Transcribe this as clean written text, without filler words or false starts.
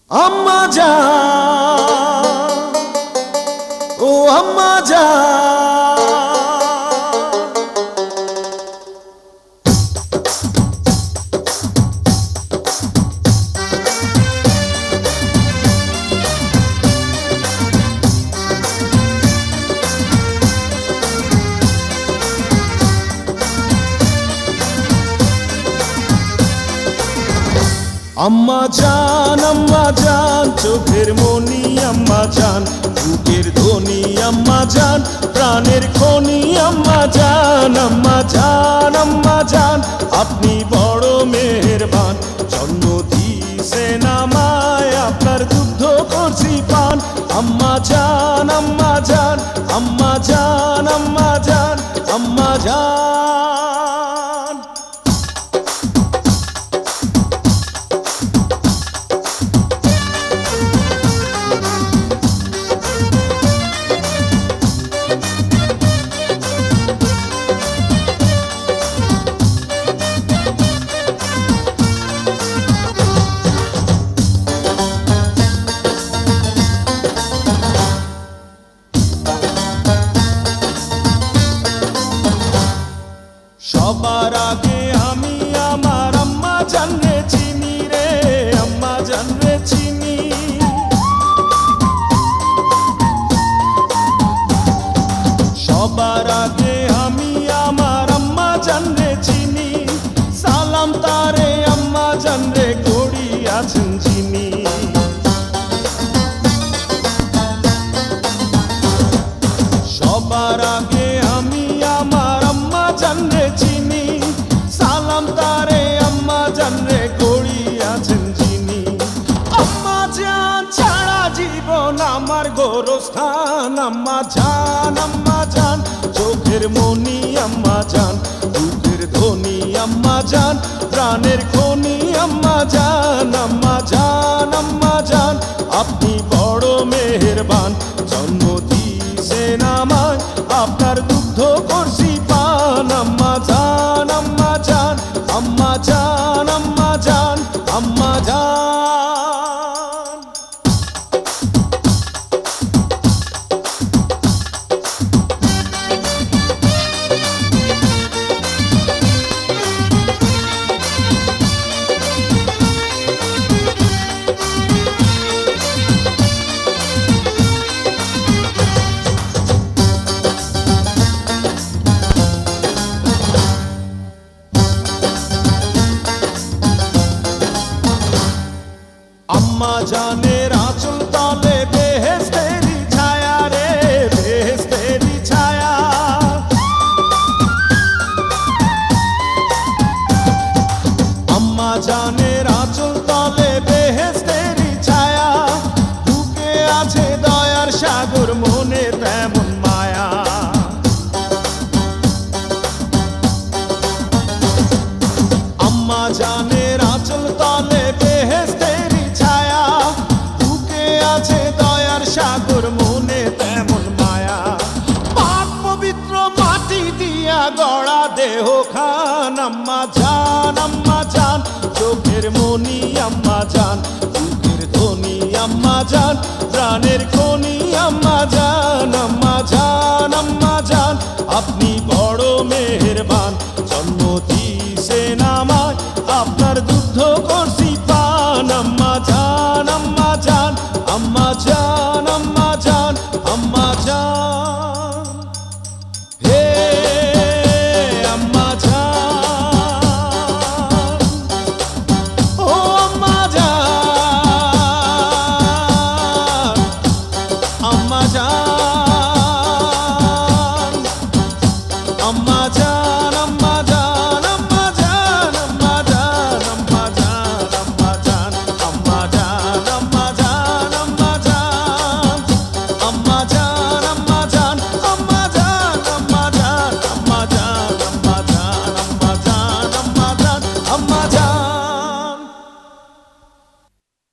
আম্মা জান, ও আম্মা জান, আম্মা জান চোখের মনি আম্মা জান, বুকের ধ্বনি আম্মা জান, প্রাণের খনি আম্মা জান। আম্মা জান, আম্মা জান, আপনি বড় মেহেরবান, জন্ম দিয়েছেন আমায়, আপনার দুগ্ধ করছি পান। আম্মা জান, আম্মা জান, আম্মা জান, আম্মা জান, আম্মা জান। সবার আগে আমি আমার আম্মা জানরে চিনি রে, আম্মা জানরে চিনি। সবার আগে আমি আমার আম্মা জানরে চিনি, সালাম তারে আম্মা জানরে করি আছেন যিনি। সবার আগে আমি আমার আম্মা জানরে চিনি, সালাম তারে আম্মা জানরে করি আছেন যিনি। আম্মা জান ছাড়া জীবন আমার গোরস্থান। আম্মা জান, আম্মা জান, চোখের মনি আম্মা জান, বুকের ধ্বনি আম্মা জান, প্রাণের খনি আম্মা জান। আম্মা জান, আম্মা জান, আপনি বড় মেহেরবান, জন্ম দিয়েছেন আমায়, আপনার দুগ্ধ করছি পান। আম্মা জান, আম্মা জান, আম্মা জান, আম্মা জান, আম্মা জান। আম্মা জানের আঁচল তলে বেহেশতেরি ছায়া রে, বেহেশতেরি ছায়া। আম্মা জানের আঁচল তলে বেহেশতেরি ছায়া, বুকে আছে দয়ার সাগর, মনে তেমন মায়া। আম্মা জানের আঁচল তলে বেহেশতেরি ছায়া, বুকে আছে দয়ার সাগর, মনে তেমন মায়া। পাক পবিত্র মাটি দিয়া গড়া দেহ খান। আম্মা জান, আম্মা জান, চোখের মনি আম্মা জান, বুকের ধ্বনি আম্মা জান, প্রাণের খনি আম্মা জান। আম্মা জান, আম্মা জান, আপনি